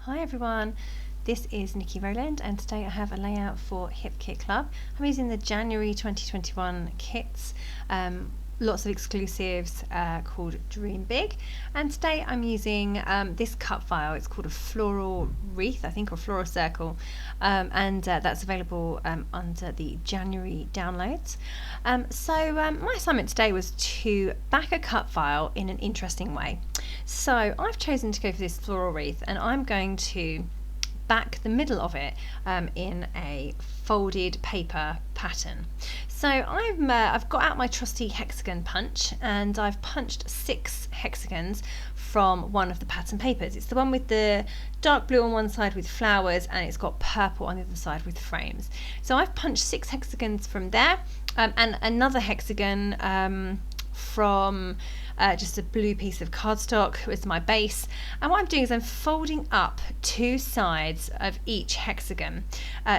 Hi everyone, this is Nikki Rowland and today I have a layout for Hip Kit Club. I'm using the January 2021 kits, lots of exclusives called Dream Big, and today I'm using this cut file. It's called a floral wreath, I think, or floral circle, and that's available under the January downloads. So my assignment today was to back a cut file in an interesting way. So I've chosen to go for this floral wreath, and I'm going to back the middle of it in a folded paper pattern. So I've got out my trusty hexagon punch, and I've punched 6 hexagons from one of the pattern papers. It's the one with the dark blue on one side with flowers, and it's got purple on the other side with frames. So I've punched 6 hexagons from there, and another hexagon from just a blue piece of cardstock as my base. And what I'm doing is I'm folding up 2 sides of each hexagon,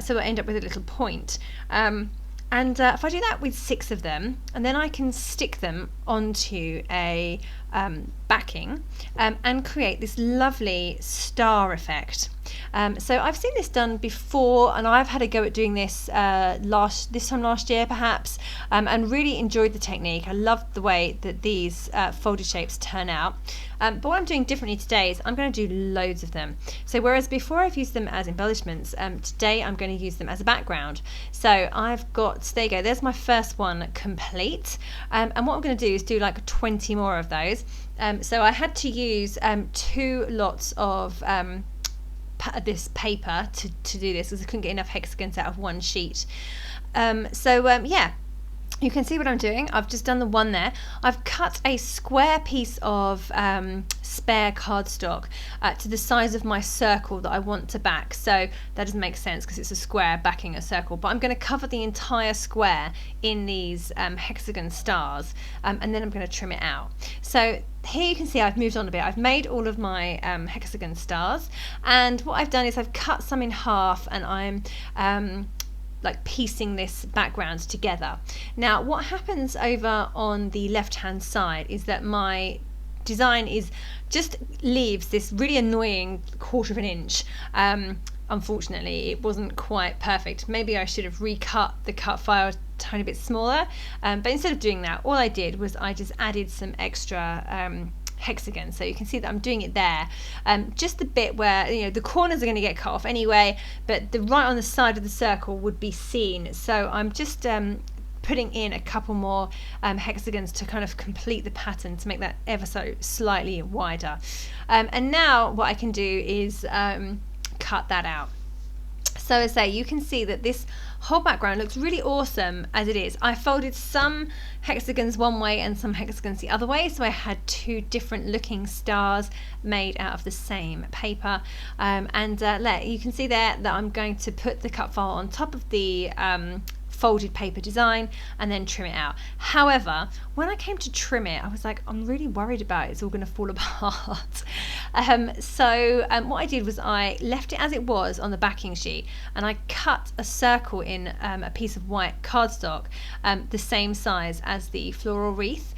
so I end up with a little point. And if I do that with 6 of them, and then I can stick them onto a backing and create this lovely star effect. So I've seen this done before, and I've had a go at doing this this time last year perhaps, and really enjoyed the technique. I loved the way that these folded shapes turn out. But what I'm doing differently today is I'm going to do loads of them. So whereas before I've used them as embellishments, today I'm going to use them as a background. So I've got, there you go, there's my first one complete. And what I'm going to do is do like 20 more of those. So I had to use 2 lots of this paper to do this, because I couldn't get enough hexagons out of one sheet. Yeah, you can see what I'm doing. I've just done the one there. I've cut a square piece of spare cardstock to the size of my circle that I want to back. So that doesn't make sense because it's a square backing a circle, but I'm going to cover the entire square in these hexagon stars, and then I'm going to trim it out. So here you can see I've moved on a bit. I've made all of my hexagon stars, and what I've done is I've cut some in half, and I'm like piecing this background together. Now what happens over on the left hand side is that my design is just leaves this really annoying 1/4 of an inch. Unfortunately it wasn't quite perfect. Maybe I should have recut the cut file a tiny bit smaller, but instead of doing that, all I did was I just added some extra hexagons. So you can see that I'm doing it there, just the bit where the corners are going to get cut off anyway, but the right on the side of the circle would be seen. So I'm just putting in a couple more hexagons to kind of complete the pattern, to make that ever so slightly wider. And now what I can do is cut that out. So as I say, you can see that this whole background looks really awesome as it is. I folded some hexagons one way and some hexagons the other way, so I had 2 different looking stars made out of the same paper. You can see there that I'm going to put the cut file on top of the folded paper design and then trim it out. However, when I came to trim it, I was like, I'm really worried about it's all going to fall apart. What I did was I left it as it was on the backing sheet, and I cut a circle in a piece of white cardstock, the same size as the floral wreath,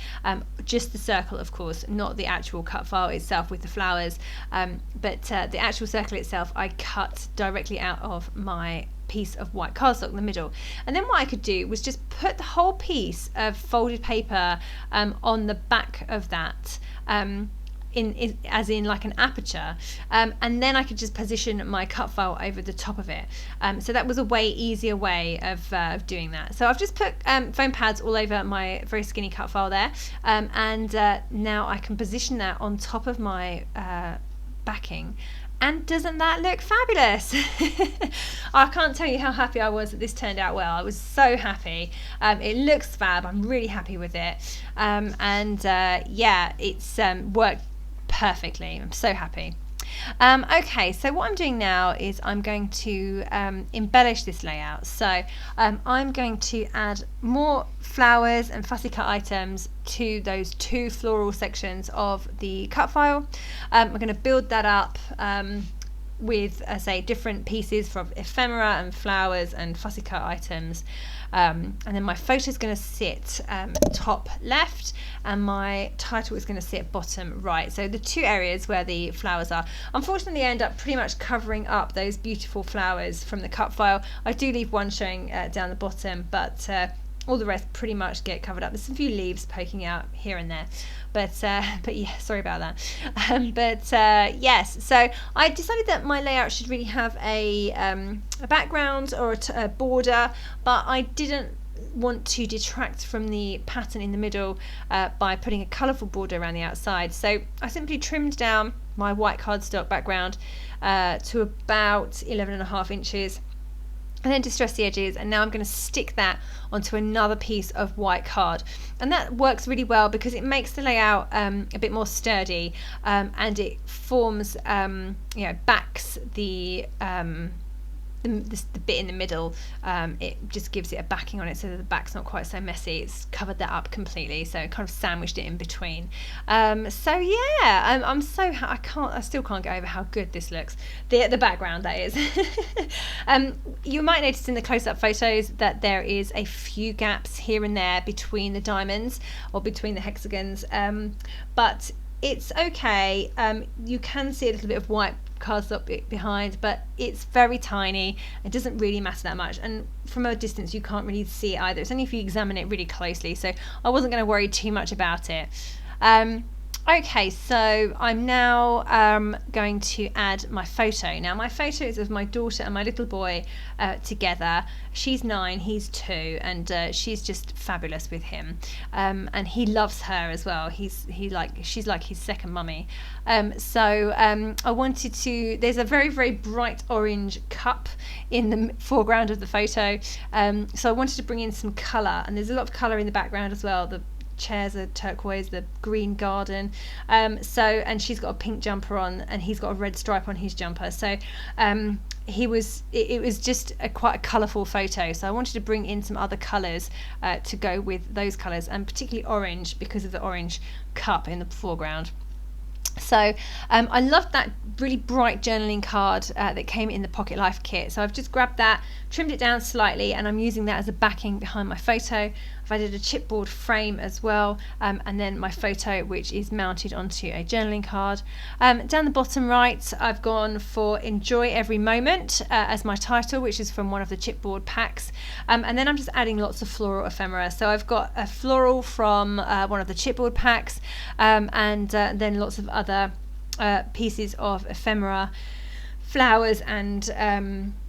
just the circle of course, not the actual cut file itself with the flowers, but the actual circle itself I cut directly out of my piece of white cardstock in the middle. And then what I could do was just put the whole piece of folded paper on the back of that, as in like an aperture, and then I could just position my cut file over the top of it. So that was a way easier way of doing that. So I've just put foam pads all over my very skinny cut file there, and now I can position that on top of my backing. And doesn't that look fabulous? I can't tell you how happy I was that this turned out well. I was so happy. It looks fab. I'm really happy with it. Yeah, it's worked perfectly. I'm so happy. Okay, so what I'm doing now is I'm going to embellish this layout. So I'm going to add more flowers and fussy cut items to those 2 floral sections of the cut file. I'm going to build that up with, say, different pieces from ephemera and flowers and fussy cut items. And then my photo is going to sit top left, and my title is going to sit bottom right. So the two areas where the flowers are. Unfortunately, I end up pretty much covering up those beautiful flowers from the cut file. I do leave one showing down the bottom, but all the rest pretty much get covered up. There's a few leaves poking out here and there, but yeah, sorry about that. Yes, so I decided that my layout should really have a background or a border, but I didn't want to detract from the pattern in the middle by putting a colourful border around the outside. So I simply trimmed down my white cardstock background to about 11.5 inches, and then distress the edges, and now I'm going to stick that onto another piece of white card, and that works really well because it makes the layout a bit more sturdy, and it forms backs the bit in the middle. It just gives it a backing on it so that the back's not quite so messy. It's covered that up completely, so kind of sandwiched it in between. So yeah, I'm so I still can't get over how good this looks. The background, that is. You might notice in the close-up photos that there is a few gaps here and there between the diamonds or between the hexagons, but it's okay. You can see a little bit of white cardstock behind, but it's very tiny. It doesn't really matter that much, and from a distance you can't really see it either. It's only if you examine it really closely, so I wasn't going to worry too much about it. Okay, so I'm now going to add my photo. Now my photo is of my daughter and my little boy together. She's 9, he's 2, and she's just fabulous with him, and he loves her as well. She's like his second mummy. So I wanted to, there's a very, very bright orange cup in the foreground of the photo, so I wanted to bring in some colour, and there's a lot of colour in the background as well. The chairs are turquoise, the green garden, and she's got a pink jumper on, and he's got a red stripe on his jumper, so it was just quite a colourful photo, so I wanted to bring in some other colours to go with those colours, and particularly orange because of the orange cup in the foreground. So I loved that really bright journaling card that came in the Pocket Life kit, so I've just grabbed that, trimmed it down slightly, and I'm using that as a backing behind my photo. I've added a chipboard frame as well, and then my photo, which is mounted onto a journaling card. Down the bottom right, I've gone for Enjoy Every Moment as my title, which is from one of the chipboard packs, and then I'm just adding lots of floral ephemera. So I've got a floral from one of the chipboard packs, and then lots of other pieces of ephemera, flowers, and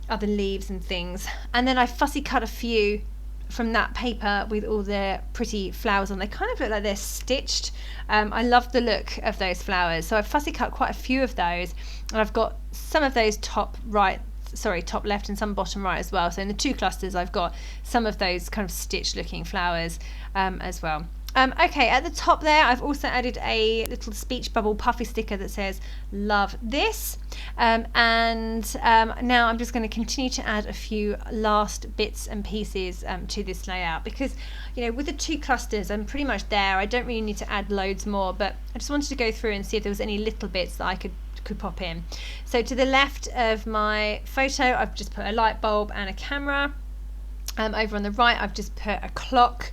other leaves and things. And then I fussy cut a few from that paper with all the pretty flowers on. They kind of look like they're stitched. I love the look of those flowers, so I've fussy cut quite a few of those, and I've got some of those top left and some bottom right as well. So in the two clusters I've got some of those kind of stitched looking flowers as well. Okay, at the top there I've also added a little speech bubble puffy sticker that says love this, and now I'm just going to continue to add a few last bits and pieces to this layout, because with the two clusters I'm pretty much there. I don't really need to add loads more, but I just wanted to go through and see if there was any little bits that I could pop in. So to the left of my photo I've just put a light bulb and a camera. Over on the right I've just put a clock.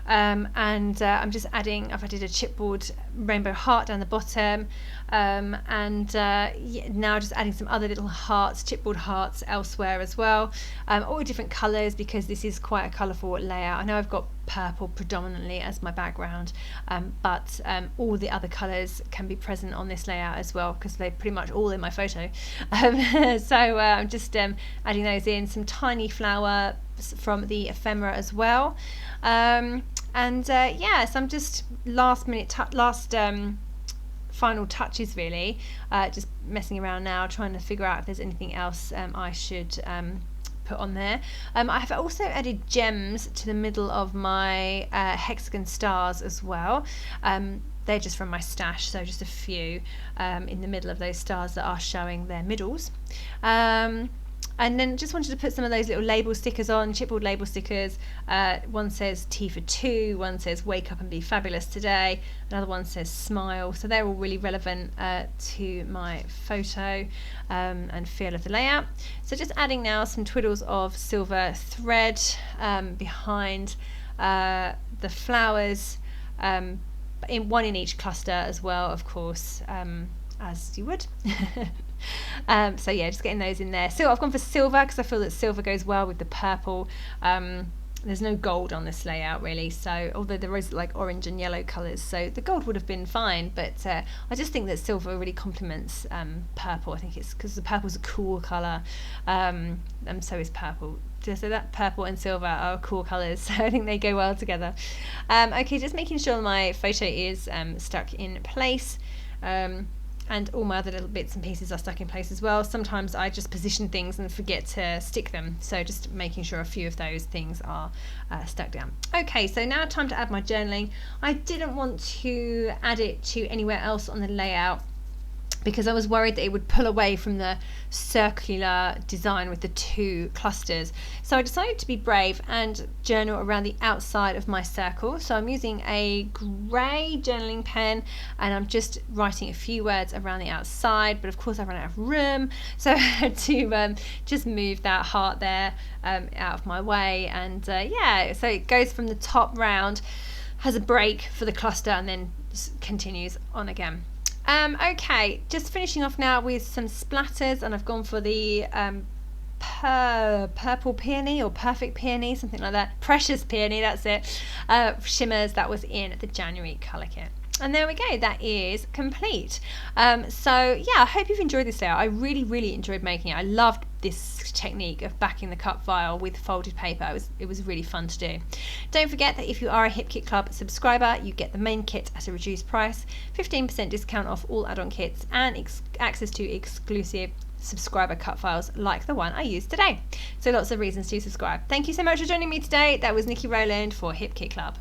And I'm just I've added a chipboard rainbow heart down the bottom, and now just adding some other little hearts, chipboard hearts elsewhere as well, all different colours because this is quite a colourful layout. I know I've got purple predominantly as my background, but all the other colours can be present on this layout as well because they're pretty much all in my photo. So I'm just adding those in, some tiny flower from the ephemera as well, and yeah, so I'm just final touches really, just messing around now, trying to figure out if there's anything else I should put on there. I have also added gems to the middle of my hexagon stars as well. They're just from my stash, so just a few in the middle of those stars that are showing their middles. And then just wanted to put some of those little label stickers on, chipboard label stickers. One says T for 2, one says wake up and be fabulous today, another one says smile. So they're all really relevant to my photo and feel of the layout. So just adding now some twiddles of silver thread behind the flowers, one in each cluster as well, of course, as you would. So yeah, just getting those in there. So I've gone for silver because I feel that silver goes well with the purple. There's no gold on this layout really, so although there is like orange and yellow colours, so the gold would have been fine, but I just think that silver really complements purple. I think it's because the purple's a cool colour, and so is purple. So that purple and silver are cool colours, so I think they go well together. Okay, just making sure my photo is stuck in place. And all my other little bits and pieces are stuck in place as well. Sometimes I just position things and forget to stick them, so just making sure a few of those things are stuck down. Okay, so now time to add my journaling. I didn't want to add it to anywhere else on the layout because I was worried that it would pull away from the circular design with the 2 clusters. So I decided to be brave and journal around the outside of my circle. So I'm using a grey journaling pen and I'm just writing a few words around the outside, but of course I ran out of room, so I had to just move that heart there out of my way. And yeah, so it goes from the top round, has a break for the cluster, and then continues on again. Okay, just finishing off now with some splatters, and I've gone for the purple peony or perfect peony, something like that, precious peony, that's it, shimmers that was in the January colour kit. And there we go, that is complete. So yeah, I hope you've enjoyed this layout. I really enjoyed making it. I loved this technique of backing the cup file with folded paper. It was really fun to do. Don't forget that if you are a Hip Kit Club subscriber, you get the main kit at a reduced price, 15% discount off all add-on kits, and access to exclusive subscriber cut files like the one I used today. So lots of reasons to subscribe. Thank you so much for joining me today. That was Nikki Rowland for Hip Kit Club.